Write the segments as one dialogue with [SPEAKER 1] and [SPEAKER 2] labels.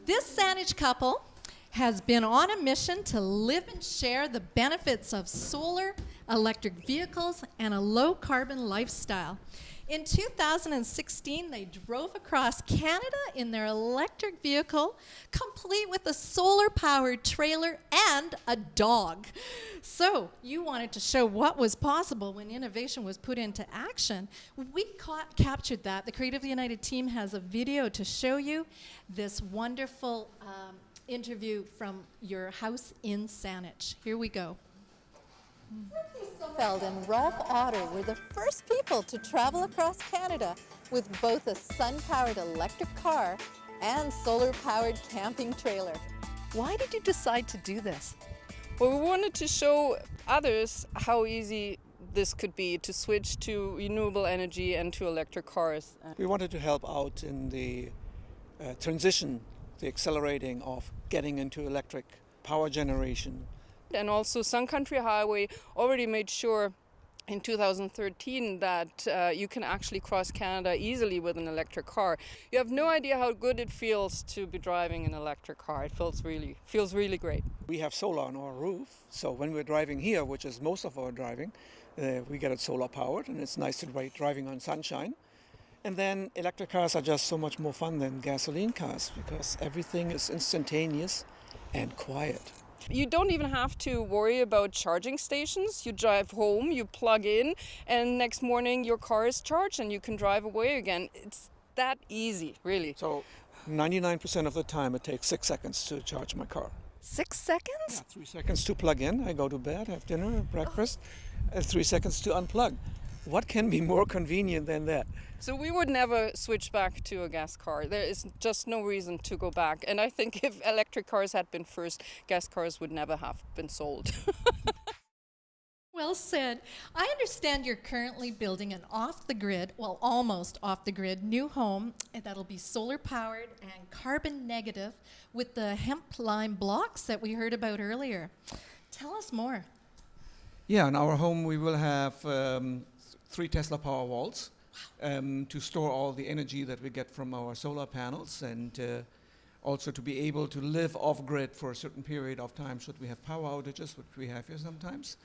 [SPEAKER 1] This Saanich couple has been on a mission to live and share the benefits of solar, electric vehicles, and a low-carbon lifestyle. In 2016, they drove across Canada in their electric vehicle, complete with a solar-powered trailer and a dog. So, you wanted to show what was possible when innovation was put into action. We captured that. The Creatively United team has a video to show you this wonderful interview from your house in Saanich. Here we go.
[SPEAKER 2] Sommerfeld and Rolf Oetter were the first people to travel across Canada with both a sun-powered electric car and solar-powered camping trailer. Why did you decide to do this?
[SPEAKER 3] Well, we wanted to show others how easy this could be to switch to renewable energy and to electric cars.
[SPEAKER 4] We wanted to help out in the transition, the accelerating of getting into electric power generation.
[SPEAKER 3] And also Sun Country Highway already made sure in 2013 that you can actually cross Canada easily with an electric car. You have no idea how good it feels to be driving an electric car. It feels really great.
[SPEAKER 4] We have solar on our roof, so when we're driving here, which is most of our driving, we get it solar powered, and it's nice to be driving on sunshine. And then electric cars are just so much more fun than gasoline cars because everything is instantaneous and quiet.
[SPEAKER 3] You don't even have to worry about charging stations. You drive home, you plug in, and next morning your car is charged and you can drive away again. It's that easy, really.
[SPEAKER 4] So 99% of the time it takes 6 seconds to charge my car.
[SPEAKER 2] 6 seconds?
[SPEAKER 4] Yeah, 3 seconds to plug in, I go to bed, have dinner, breakfast, and 3 seconds to unplug. What can be more convenient than that?
[SPEAKER 3] So we would never switch back to a gas car. There is just no reason to go back. And I think if electric cars had been first, gas cars would never have been sold.
[SPEAKER 1] Well said. I understand you're currently building an off-the-grid, well, almost off-the-grid, new home that'll be solar-powered and carbon-negative with the hemp lime blocks that we heard about earlier. Tell us more.
[SPEAKER 4] Yeah, in our home we will have 3 Tesla Powerwalls to store all the energy that we get from our solar panels, and also to be able to live off-grid for a certain period of time should we have power outages, which we have here sometimes.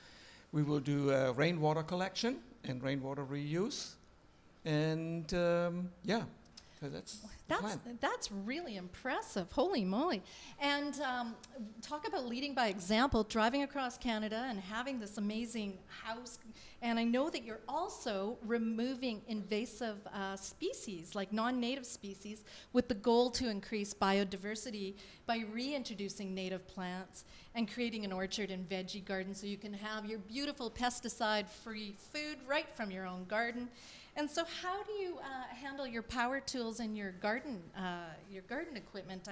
[SPEAKER 4] We will do rainwater collection and rainwater reuse, and yeah, so that's the plan.
[SPEAKER 1] That's really impressive. Holy moly. And talk about leading by example, driving across Canada and having this amazing house. And I know that you're also removing invasive species, like non-native species, with the goal to increase biodiversity by reintroducing native plants and creating an orchard and veggie garden so you can have your beautiful pesticide-free food right from your own garden. And so how do you handle your power tools and your garden equipment?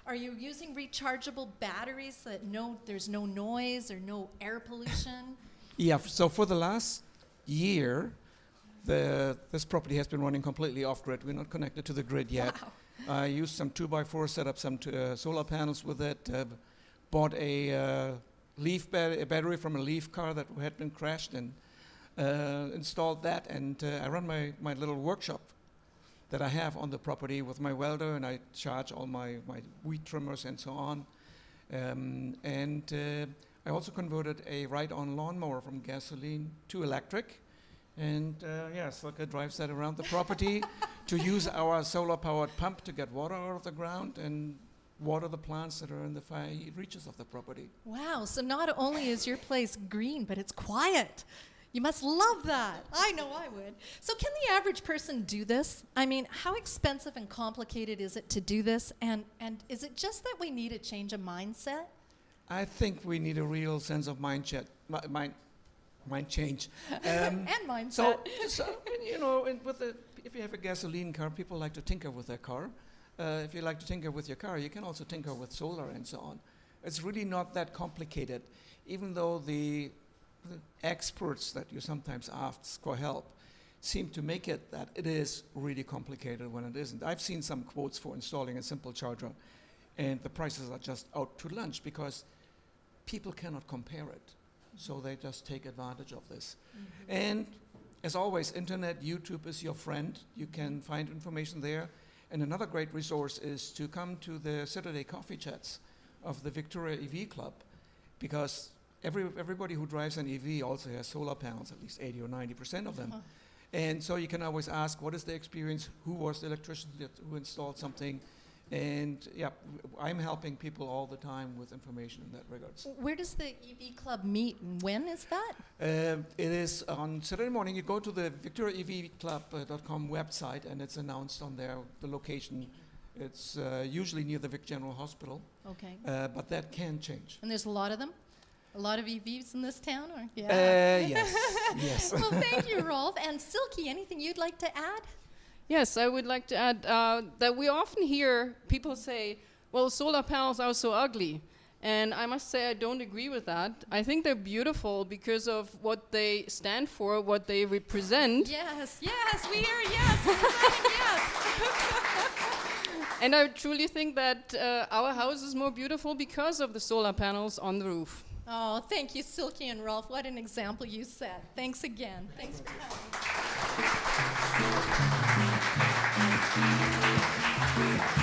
[SPEAKER 1] Are you using rechargeable batteries that there's no noise or no air pollution?
[SPEAKER 4] Yeah, so for the last year, this property has been running completely off-grid. We're not connected to the grid yet.
[SPEAKER 1] Wow.
[SPEAKER 4] I used some 2x4, set up some solar panels with it, bought a battery from a Leaf car that had been crashed, and installed that, and I run my little workshop that I have on the property with my welder, and I charge all my weed trimmers and so on. I also converted a ride-on lawnmower from gasoline to electric, and yeah, Silke drives that around the property to use our solar-powered pump to get water out of the ground and water the plants that are in the fire reaches of the property.
[SPEAKER 1] Wow, so not only is your place green, but it's quiet. You must love that. I know I would. So can the average person do this? I mean, how expensive and complicated is it to do this? And is it just that we need a change of mindset?
[SPEAKER 4] I think we need a real sense of mind change.
[SPEAKER 1] And mindset.
[SPEAKER 4] So you know, if you have a gasoline car, people like to tinker with their car. If you like to tinker with your car, you can also tinker with solar and so on. It's really not that complicated, even though the experts that you sometimes ask for help seem to make it that it is really complicated when it isn't. I've seen some quotes for installing a simple charger, and the prices are just out to lunch because people cannot compare it. So they just take advantage of this. And as always, internet, YouTube is your friend. You can find information there. And another great resource is to come to the Saturday coffee chats of the Victoria EV Club, because everybody who drives an EV also has solar panels, at least 80 or 90% of them. And so you can always ask, what is the experience? Who was the electrician who installed something? And yeah, I'm helping people all the time with information in that regards.
[SPEAKER 1] Where does the EV Club meet, and when is that?
[SPEAKER 4] It is on Saturday morning. You go to the victoriaevclub.com website, and it's announced on there, the location. It's usually near the Vic General Hospital,
[SPEAKER 1] Okay.
[SPEAKER 4] but that can change.
[SPEAKER 1] And there's a lot of them? A lot of EVs in this town? Or?
[SPEAKER 4] Yes, yes.
[SPEAKER 1] Well, thank you, Rolf. And Silke, anything you'd like to add?
[SPEAKER 3] Yes, I would like to add that we often hear people say, well, solar panels are so ugly. And I must say I don't agree with that. I think they're beautiful because of what they stand for, what they represent.
[SPEAKER 1] Yes, yes, we hear yes. Yes.
[SPEAKER 3] And I truly think that our house is more beautiful because of the solar panels on the roof.
[SPEAKER 1] Oh, thank you, Silke and Rolf. What an example you set. Thanks again. Thanks for coming.